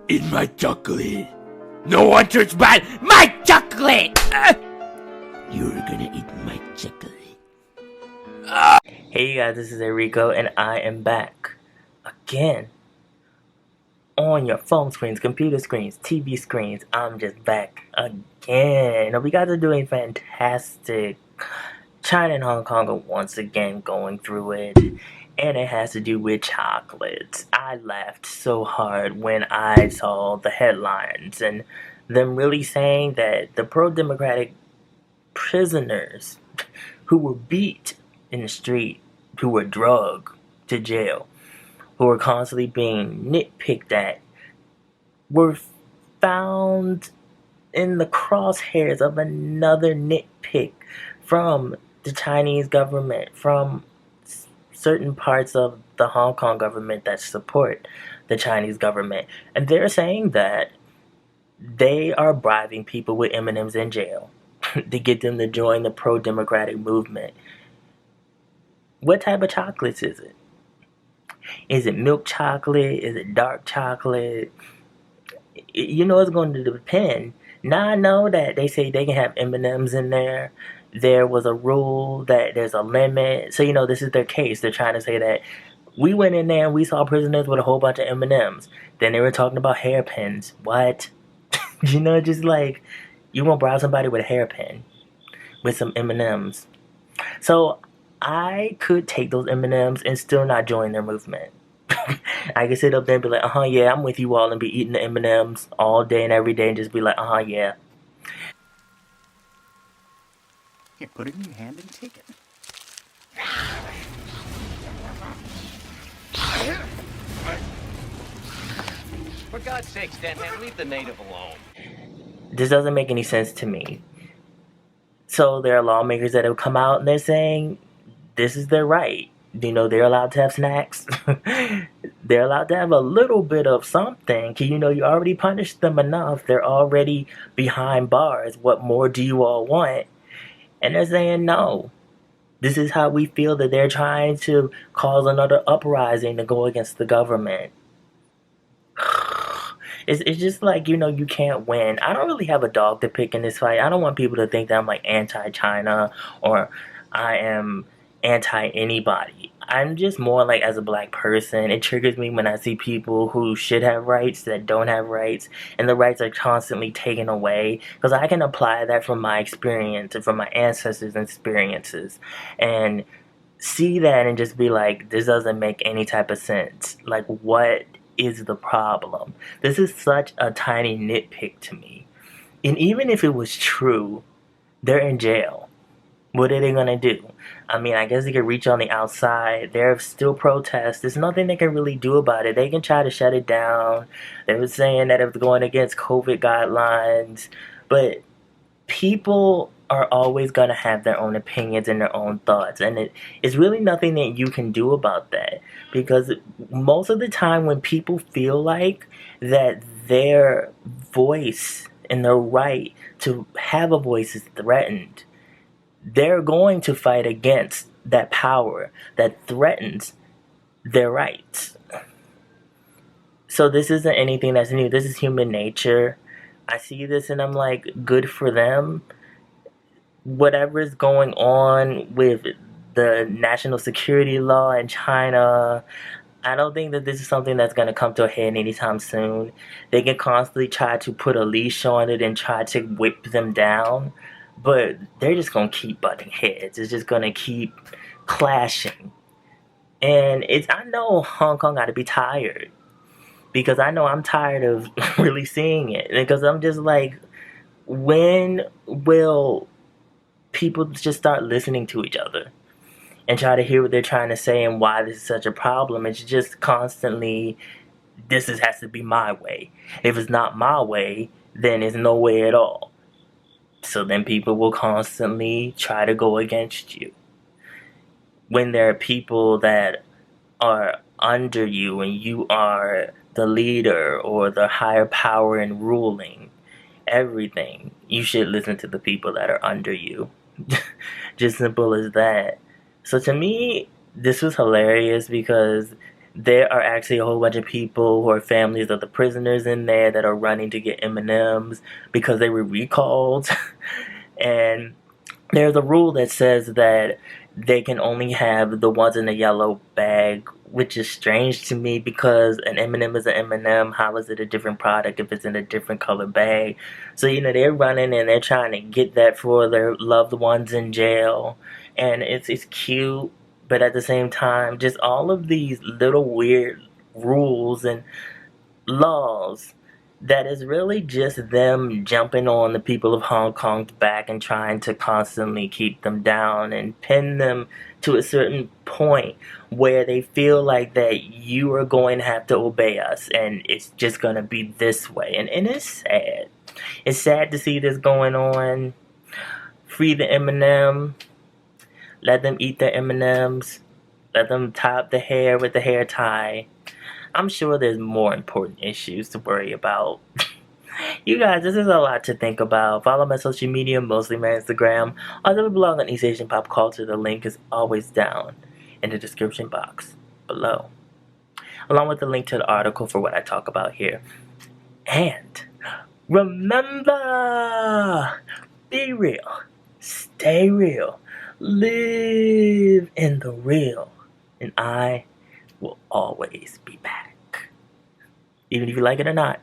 Eat my chocolate. No one touch my chocolate. You're gonna eat my chocolate. Hey you guys, this is Erico and I am back again on your phone screens, computer screens, TV screens. I'm just back again. Now we guys are doing fantastic. China and Hong Kong are once again going through it, and it has to do with chocolates. I laughed so hard when I saw the headlines and them really saying that the pro-democratic prisoners who were beat in the street, who were drugged to jail, who were constantly being nitpicked at, were found in the crosshairs of another nitpick from the Chinese government, from certain parts of the Hong Kong government that support the Chinese government. And they're saying that they are bribing people with M&Ms in jail to get them to join the pro-democratic movement. What type of chocolates is it? Is it milk chocolate? Is it dark chocolate? You know, it's going to depend. Now I know that they say they can have M&Ms in there. There was a rule that there's a limit. So, you know, this is their case. They're trying to say that we went in there and we saw prisoners with a whole bunch of M&Ms. Then they were talking about hairpins. What? You know, just like, you won't bribe somebody with a hairpin with some M&Ms. So, I could take those M&Ms and still not join their movement. I could sit up there and be like, yeah, I'm with you all, and be eating the M&Ms all day and every day and just be like, yeah. Here, put it in your hand and take it. For God's sake, Stanman, leave the native alone. This doesn't make any sense to me. So there are lawmakers that have come out and they're saying this is their right. You know, they're allowed to have snacks. They're allowed to have a little bit of something. You know, you already punished them enough. They're already behind bars. What more do you all want? And they're saying no. This is how we feel, that they're trying to cause another uprising to go against the government. It's just like, you know, you can't win. I don't really have a dog to pick in this fight. I don't want people to think that I'm like anti-China or I am anti-anybody. I'm just more like, as a black person, it triggers me when I see people who should have rights that don't have rights, and the rights are constantly taken away, because I can apply that from my experience and from my ancestors' experiences and see that and just be like, this doesn't make any type of sense. Like, what is the problem? This is such a tiny nitpick to me. And even if it was true, they're in jail. What are they gonna do? I mean, I guess they could reach on the outside. There are still protests. There's nothing they can really do about it. They can try to shut it down. They were saying that it was going against COVID guidelines. But people are always gonna have their own opinions and their own thoughts. And it's really nothing that you can do about that. Because most of the time when people feel like that their voice and their right to have a voice is threatened, they're going to fight against that power that threatens their rights. So this isn't anything that's new. This is human nature. I see this and I'm like, good for them. Whatever is going on with the national security law in China, I don't think that this is something that's going to come to a head anytime soon. They can constantly try to put a leash on it and try to whip them down, but they're just going to keep butting heads. It's just going to keep clashing. And I know Hong Kong got to be tired, because I know I'm tired of really seeing it. Because I'm just like, when will people just start listening to each other and try to hear what they're trying to say and why this is such a problem? It's just constantly, has to be my way. If it's not my way, then it's no way at all. So then people will constantly try to go against you. When there are people that are under you and you are the leader or the higher power in ruling everything, you should listen to the people that are under you. Just simple as that. So to me, this was hilarious because there are actually a whole bunch of people who are families of the prisoners in there that are running to get M&Ms because they were recalled. And there's a rule that says that they can only have the ones in the yellow bag, which is strange to me because an M&M is an M&M. How is it a different product if it's in a different color bag? So, they're running and they're trying to get that for their loved ones in jail. And it's cute, but at the same time, just all of these little weird rules and laws that is really just them jumping on the people of Hong Kong's back and trying to constantly keep them down and pin them to a certain point where they feel like that you are going to have to obey us and it's just going to be this way. And it's sad. It's sad to see this going on. Free the M&M. Let them eat their M&Ms. Let them tie up the hair with the hair tie. I'm sure there's more important issues to worry about. You guys, this is a lot to think about. Follow my social media, mostly my Instagram. I also have a blog on East Asian pop culture. The link is always down in the description box below, along with the link to the article for what I talk about here. And remember, be real, stay real, live in the real, and I will always be back. Even if you like it or not.